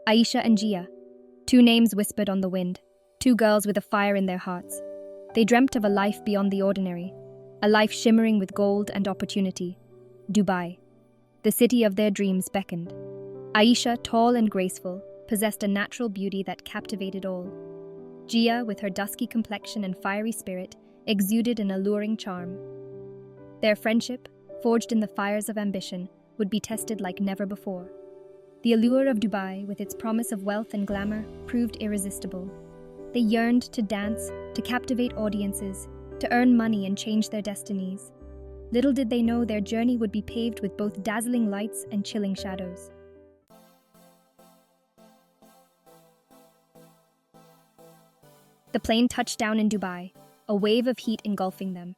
Ayesha and Jiya, two names whispered on the wind, two girls with a fire in their hearts. They dreamt of a life beyond the ordinary, a life shimmering with gold and opportunity. Dubai, the city of their dreams, beckoned. Ayesha, tall and graceful, possessed a natural beauty that captivated all. Jiya, with her dusky complexion and fiery spirit, exuded an alluring charm. Their friendship, forged in the fires of ambition, would be tested like never before. The allure of Dubai, with its promise of wealth and glamour, proved irresistible. They yearned to dance, to captivate audiences, to earn money and change their destinies. Little did they know their journey would be paved with both dazzling lights and chilling shadows. The plane touched down in Dubai, a wave of heat engulfing them.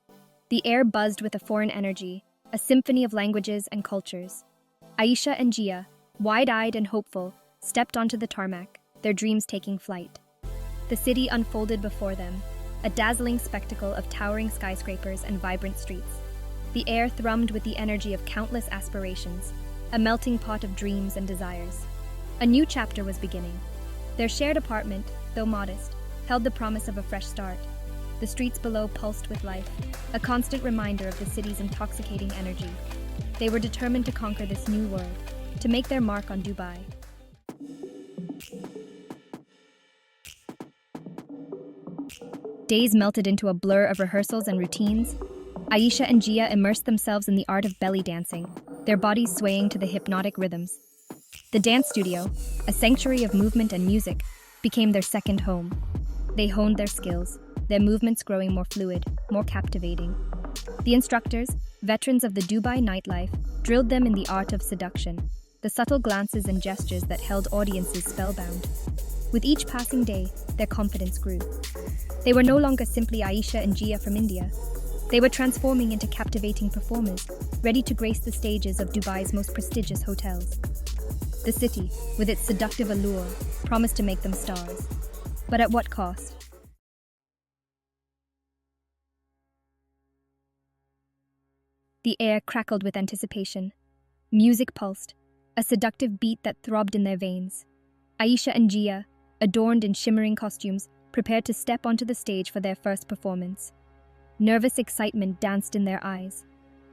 The air buzzed with a foreign energy, a symphony of languages and cultures. Ayesha and Jiya, wide-eyed and hopeful, stepped onto the tarmac, their dreams taking flight. The city unfolded before them, a dazzling spectacle of towering skyscrapers and vibrant streets. The air thrummed with the energy of countless aspirations, a melting pot of dreams and desires. A new chapter was beginning. Their shared apartment, though modest, held the promise of a fresh start. The streets below pulsed with life, a constant reminder of the city's intoxicating energy. They were determined to conquer this new world, to make their mark on Dubai. Days melted into a blur of rehearsals and routines. Ayesha and Jiya immersed themselves in the art of belly dancing, their bodies swaying to the hypnotic rhythms. The dance studio, a sanctuary of movement and music, became their second home. They honed their skills, their movements growing more fluid, more captivating. The instructors, veterans of the Dubai nightlife, drilled them in the art of seduction, the subtle glances and gestures that held audiences spellbound. With each passing day, their confidence grew. They were no longer simply Ayesha and Jiya from India. They were transforming into captivating performers, ready to grace the stages of Dubai's most prestigious hotels. The city, with its seductive allure, promised to make them stars. But at what cost? The air crackled with anticipation. Music pulsed, a seductive beat that throbbed in their veins. Ayesha and Jiya, adorned in shimmering costumes, prepared to step onto the stage for their first performance. Nervous excitement danced in their eyes.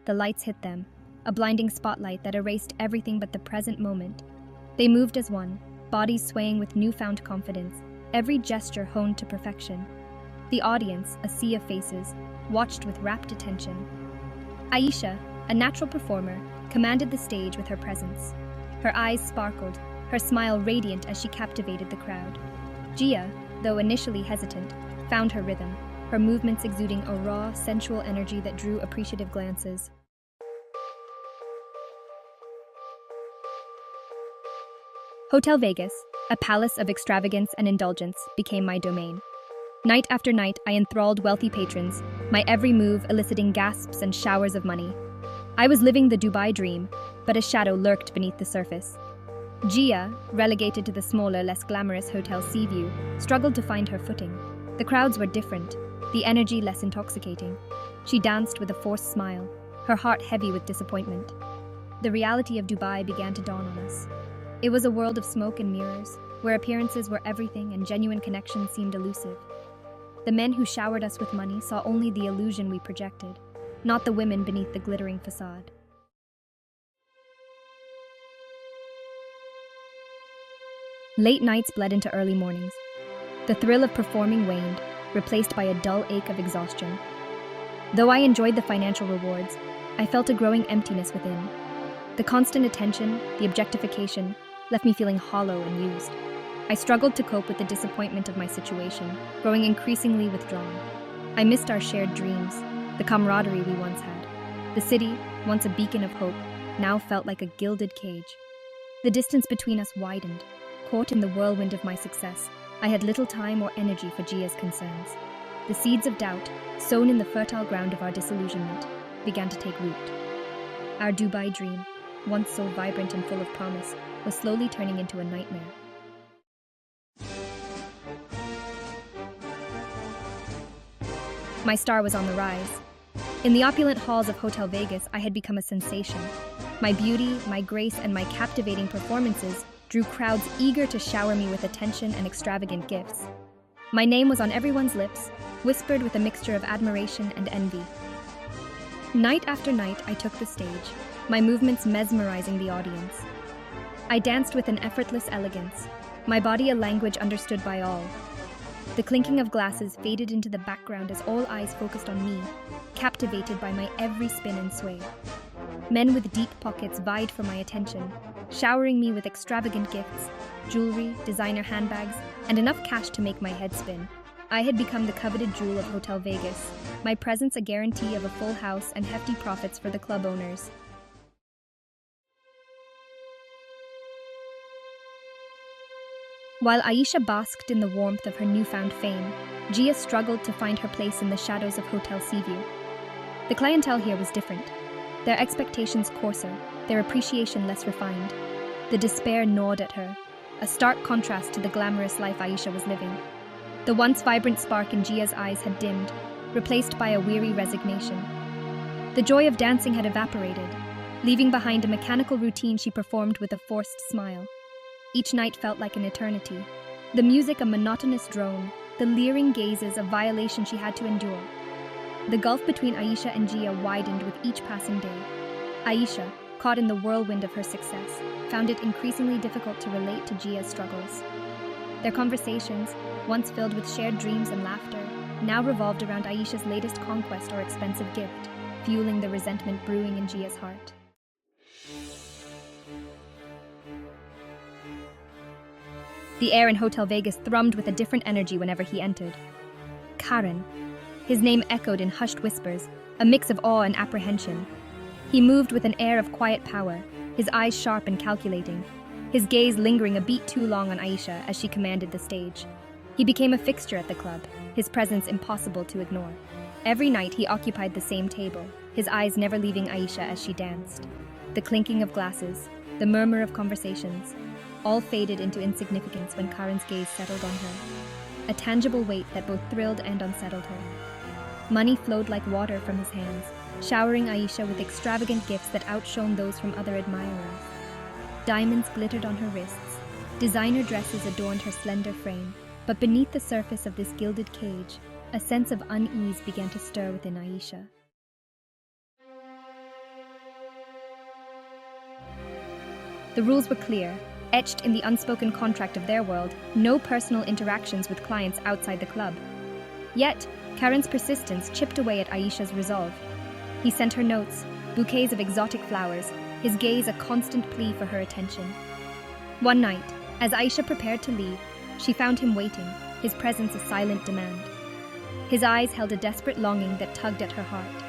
The lights hit them, a blinding spotlight that erased everything but the present moment. They moved as one, bodies swaying with newfound confidence, every gesture honed to perfection. The audience, a sea of faces, watched with rapt attention. Ayesha, a natural performer, commanded the stage with her presence. Her eyes sparkled, her smile radiant as she captivated the crowd. Jiya, though initially hesitant, found her rhythm, her movements exuding a raw, sensual energy that drew appreciative glances. Hotel Vegas, a palace of extravagance and indulgence, became my domain. Night after night, I enthralled wealthy patrons, my every move eliciting gasps and showers of money. I was living the Dubai dream, but a shadow lurked beneath the surface. Jiya, relegated to the smaller, less glamorous Hotel Seaview, struggled to find her footing. The crowds were different, the energy less intoxicating. She danced with a forced smile, her heart heavy with disappointment. The reality of Dubai began to dawn on us. It was a world of smoke and mirrors, where appearances were everything and genuine connection seemed elusive. The men who showered us with money saw only the illusion we projected, not the women beneath the glittering facade. Late nights bled into early mornings. The thrill of performing waned, replaced by a dull ache of exhaustion. Though I enjoyed the financial rewards, I felt a growing emptiness within. The constant attention, the objectification, left me feeling hollow and used. I struggled to cope with the disappointment of my situation, growing increasingly withdrawn. I missed our shared dreams, the camaraderie we once had. The city, once a beacon of hope, now felt like a gilded cage. The distance between us widened. Caught in the whirlwind of my success, I had little time or energy for Jiya's concerns. The seeds of doubt, sown in the fertile ground of our disillusionment, began to take root. Our Dubai dream, once so vibrant and full of promise, was slowly turning into a nightmare. My star was on the rise. In the opulent halls of Hotel Vegas, I had become a sensation. My beauty, my grace, and my captivating performances drew crowds eager to shower me with attention and extravagant gifts. My name was on everyone's lips, whispered with a mixture of admiration and envy. Night after night, I took the stage, my movements mesmerizing the audience. I danced with an effortless elegance, my body a language understood by all. The clinking of glasses faded into the background as all eyes focused on me, captivated by my every spin and sway. Men with deep pockets vied for my attention, showering me with extravagant gifts, jewelry, designer handbags, and enough cash to make my head spin. I had become the coveted jewel of Hotel Vegas, my presence a guarantee of a full house and hefty profits for the club owners. While Ayesha basked in the warmth of her newfound fame, Jiya struggled to find her place in the shadows of Hotel Seaview. The clientele here was different, their expectations coarser, their appreciation less refined. The despair gnawed at her, a stark contrast to the glamorous life Ayesha was living. The once vibrant spark in Jiya's eyes had dimmed, replaced by a weary resignation. The joy of dancing had evaporated, leaving behind a mechanical routine she performed with a forced smile. Each night felt like an eternity. The music a monotonous drone, the leering gazes a violation she had to endure. The gulf between Ayesha and Jiya widened with each passing day. Ayesha, caught in the whirlwind of her success, found it increasingly difficult to relate to Jiya's struggles. Their conversations, once filled with shared dreams and laughter, now revolved around Ayesha's latest conquest or expensive gift, fueling the resentment brewing in Jiya's heart. The air in Hotel Vegas thrummed with a different energy whenever he entered. Karan. His name echoed in hushed whispers, a mix of awe and apprehension. He moved with an air of quiet power, his eyes sharp and calculating, his gaze lingering a beat too long on Ayesha as she commanded the stage. He became a fixture at the club, his presence impossible to ignore. Every night he occupied the same table, his eyes never leaving Ayesha as she danced. The clinking of glasses, the murmur of conversations, all faded into insignificance when Karan's gaze settled on her, a tangible weight that both thrilled and unsettled her. Money flowed like water from his hands, showering Ayesha with extravagant gifts that outshone those from other admirers. Diamonds glittered on her wrists, designer dresses adorned her slender frame, but beneath the surface of this gilded cage, a sense of unease began to stir within Ayesha. The rules were clear. Etched in the unspoken contract of their world, no personal interactions with clients outside the club. Yet, Karan's persistence chipped away at Ayesha's resolve. He sent her notes, bouquets of exotic flowers, his gaze a constant plea for her attention. One night, as Ayesha prepared to leave, she found him waiting, his presence a silent demand. His eyes held a desperate longing that tugged at her heart.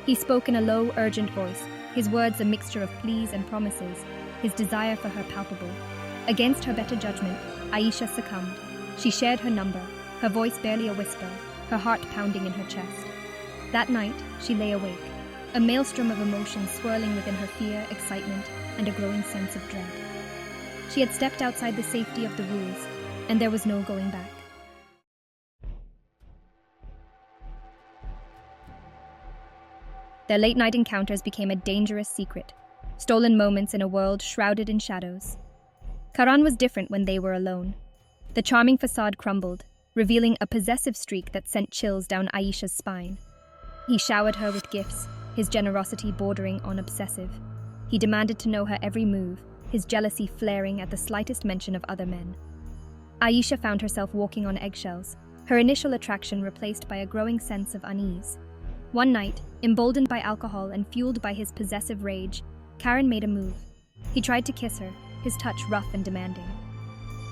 He spoke in a low, urgent voice, his words a mixture of pleas and promises, his desire for her palpable. Against her better judgment, Ayesha succumbed. She shared her number, her voice barely a whisper, her heart pounding in her chest. That night, she lay awake, a maelstrom of emotions swirling within her fear, excitement, and a growing sense of dread. She had stepped outside the safety of the rules, and there was no going back. Their late-night encounters became a dangerous secret, stolen moments in a world shrouded in shadows. Karan was different when they were alone. The charming facade crumbled, revealing a possessive streak that sent chills down Ayesha's spine. He showered her with gifts, his generosity bordering on obsessive. He demanded to know her every move, his jealousy flaring at the slightest mention of other men. Ayesha found herself walking on eggshells, her initial attraction replaced by a growing sense of unease. One night, emboldened by alcohol and fueled by his possessive rage, Karan made a move. He tried to kiss her, his touch rough and demanding.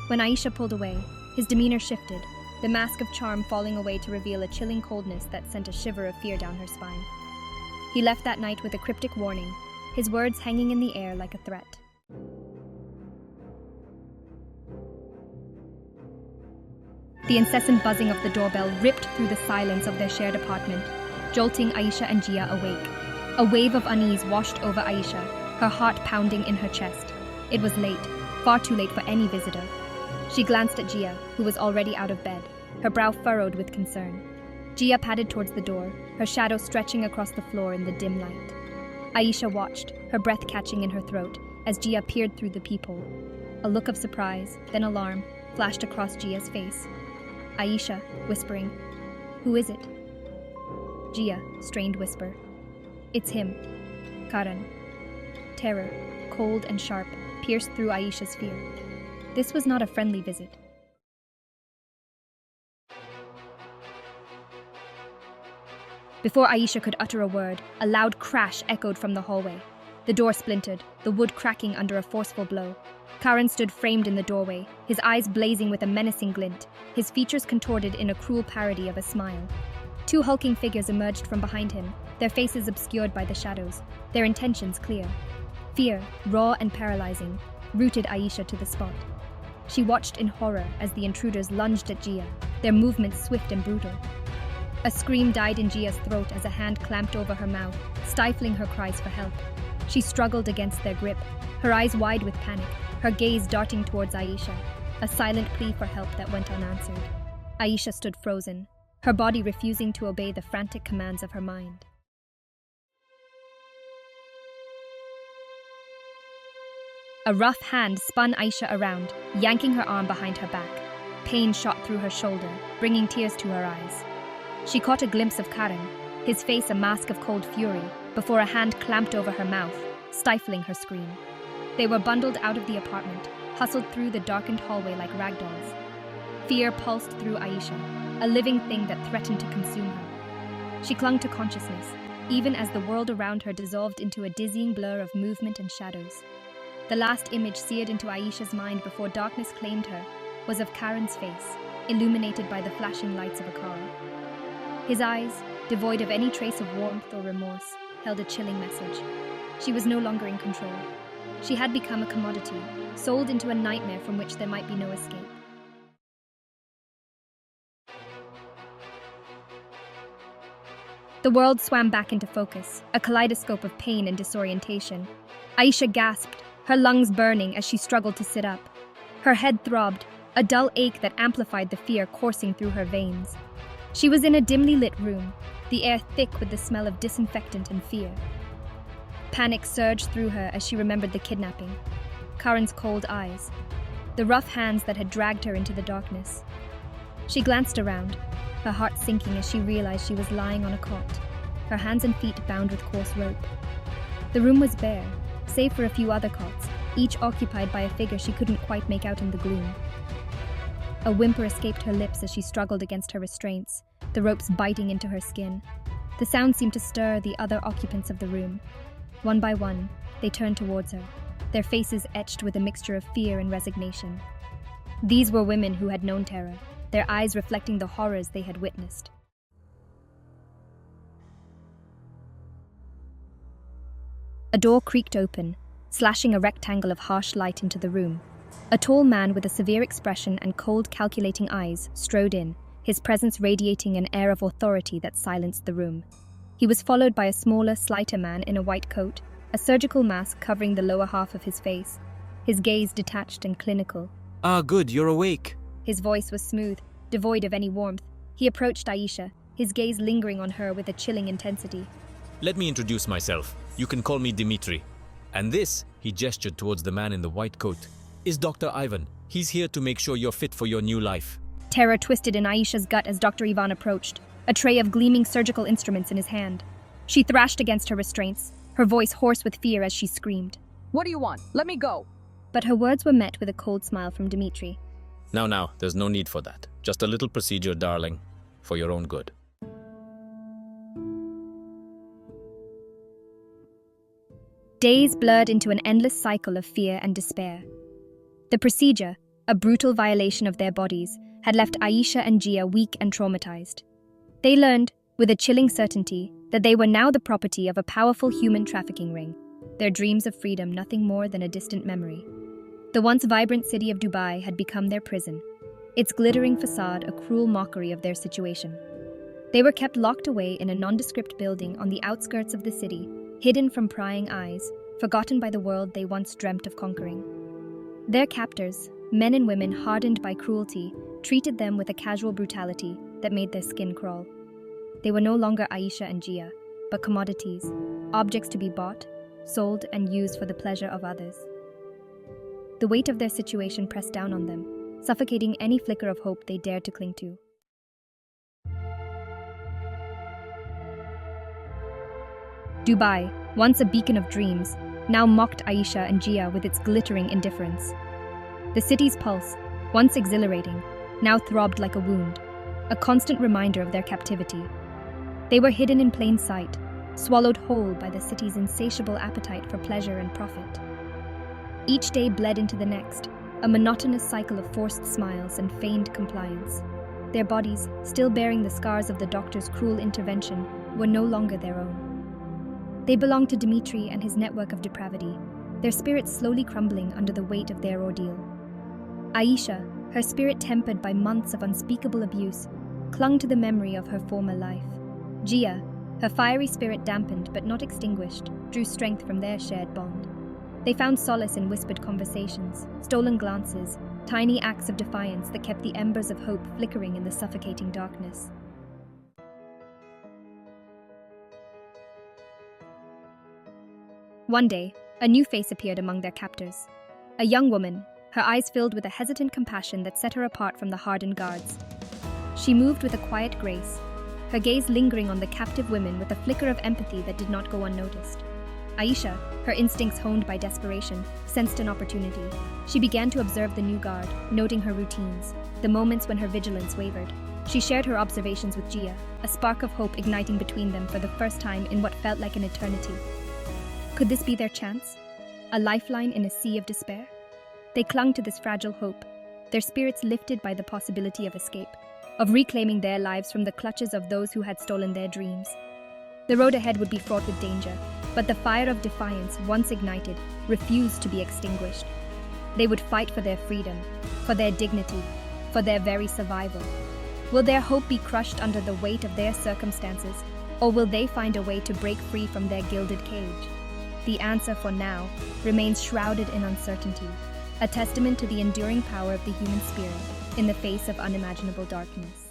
When Ayesha pulled away, his demeanor shifted, the mask of charm falling away to reveal a chilling coldness that sent a shiver of fear down her spine. He left that night with a cryptic warning, his words hanging in the air like a threat. The incessant buzzing of the doorbell ripped through the silence of their shared apartment, jolting Ayesha and Jiya awake. A wave of unease washed over Ayesha, her heart pounding in her chest. It was late, far too late for any visitor. She glanced at Jiya, who was already out of bed, her brow furrowed with concern. Jiya padded towards the door, her shadow stretching across the floor in the dim light. Ayesha watched, her breath catching in her throat, as Jiya peered through the peephole. A look of surprise, then alarm, flashed across Jiya's face. Ayesha, whispering, "Who is it?" Jiya, strained whisper, "It's him, Karan." Terror, cold and sharp, pierced through Ayesha's fear. This was not a friendly visit. Before Ayesha could utter a word, a loud crash echoed from the hallway. The door splintered, the wood cracking under a forceful blow. Karan stood framed in the doorway, his eyes blazing with a menacing glint, his features contorted in a cruel parody of a smile. Two hulking figures emerged from behind him, their faces obscured by the shadows, their intentions clear. Fear, raw and paralyzing, rooted Ayesha to the spot. She watched in horror as the intruders lunged at Jiya, their movements swift and brutal. A scream died in Jiya's throat as a hand clamped over her mouth, stifling her cries for help. She struggled against their grip, her eyes wide with panic, her gaze darting towards Ayesha, a silent plea for help that went unanswered. Ayesha stood frozen, her body refusing to obey the frantic commands of her mind. A rough hand spun Ayesha around, yanking her arm behind her back. Pain shot through her shoulder, bringing tears to her eyes. She caught a glimpse of Karan, his face a mask of cold fury, before a hand clamped over her mouth, stifling her scream. They were bundled out of the apartment, hustled through the darkened hallway like ragdolls. Fear pulsed through Ayesha, a living thing that threatened to consume her. She clung to consciousness, even as the world around her dissolved into a dizzying blur of movement and shadows. The last image seared into Ayesha's mind before darkness claimed her was of Karan's face, illuminated by the flashing lights of a car. His eyes, devoid of any trace of warmth or remorse, held a chilling message. She was no longer in control. She had become a commodity, sold into a nightmare from which there might be no escape. The world swam back into focus, a kaleidoscope of pain and disorientation. Ayesha gasped, her lungs burning as she struggled to sit up. Her head throbbed, a dull ache that amplified the fear coursing through her veins. She was in a dimly lit room, the air thick with the smell of disinfectant and fear. Panic surged through her as she remembered the kidnapping, Karan's cold eyes, the rough hands that had dragged her into the darkness. She glanced around, her heart sinking as she realized she was lying on a cot, her hands and feet bound with coarse rope. The room was bare, save for a few other cots, each occupied by a figure she couldn't quite make out in the gloom. A whimper escaped her lips as she struggled against her restraints, the ropes biting into her skin. The sound seemed to stir the other occupants of the room. One by one, they turned towards her, their faces etched with a mixture of fear and resignation. These were women who had known terror, their eyes reflecting the horrors they had witnessed. A door creaked open, slashing a rectangle of harsh light into the room. A tall man with a severe expression and cold, calculating eyes strode in, his presence radiating an air of authority that silenced the room. He was followed by a smaller, slighter man in a white coat, a surgical mask covering the lower half of his face, his gaze detached and clinical. "Ah, good, you're awake." His voice was smooth, devoid of any warmth. He approached Ayesha, his gaze lingering on her with a chilling intensity. "Let me introduce myself. You can call me Dimitri. And this," he gestured towards the man in the white coat, "is Dr. Ivan. He's here to make sure you're fit for your new life." Terror twisted in Ayesha's gut as Dr. Ivan approached, a tray of gleaming surgical instruments in his hand. She thrashed against her restraints, her voice hoarse with fear as she screamed. "What do you want? Let me go!" But her words were met with a cold smile from Dimitri. Now, there's no need for that. Just a little procedure, darling, for your own good." Days blurred into an endless cycle of fear and despair. The procedure, a brutal violation of their bodies, had left Ayesha and Jiya weak and traumatized. They learned, with a chilling certainty, that they were now the property of a powerful human trafficking ring, their dreams of freedom nothing more than a distant memory. The once vibrant city of Dubai had become their prison, its glittering facade a cruel mockery of their situation. They were kept locked away in a nondescript building on the outskirts of the city, hidden from prying eyes, forgotten by the world they once dreamt of conquering. Their captors, men and women hardened by cruelty, treated them with a casual brutality that made their skin crawl. They were no longer Ayesha and Jiya, but commodities, objects to be bought, sold, and used for the pleasure of others. The weight of their situation pressed down on them, suffocating any flicker of hope they dared to cling to. Dubai, once a beacon of dreams, now mocked Ayesha and Jiya with its glittering indifference. The city's pulse, once exhilarating, now throbbed like a wound, a constant reminder of their captivity. They were hidden in plain sight, swallowed whole by the city's insatiable appetite for pleasure and profit. Each day bled into the next, a monotonous cycle of forced smiles and feigned compliance. Their bodies, still bearing the scars of the doctor's cruel intervention, were no longer their own. They belonged to Dimitri and his network of depravity, their spirits slowly crumbling under the weight of their ordeal. Ayesha, her spirit tempered by months of unspeakable abuse, clung to the memory of her former life. Jiya, her fiery spirit dampened but not extinguished, drew strength from their shared bond. They found solace in whispered conversations, stolen glances, tiny acts of defiance that kept the embers of hope flickering in the suffocating darkness. One day, a new face appeared among their captors. A young woman, her eyes filled with a hesitant compassion that set her apart from the hardened guards. She moved with a quiet grace, her gaze lingering on the captive women with a flicker of empathy that did not go unnoticed. Ayesha, her instincts honed by desperation, sensed an opportunity. She began to observe the new guard, noting her routines, the moments when her vigilance wavered. She shared her observations with Jiya, a spark of hope igniting between them for the first time in what felt like an eternity. Could this be their chance? A lifeline in a sea of despair? They clung to this fragile hope, their spirits lifted by the possibility of escape, of reclaiming their lives from the clutches of those who had stolen their dreams. The road ahead would be fraught with danger, but the fire of defiance, once ignited, refused to be extinguished. They would fight for their freedom, for their dignity, for their very survival. Will their hope be crushed under the weight of their circumstances, or will they find a way to break free from their gilded cage? The answer, for now, remains shrouded in uncertainty, a testament to the enduring power of the human spirit in the face of unimaginable darkness.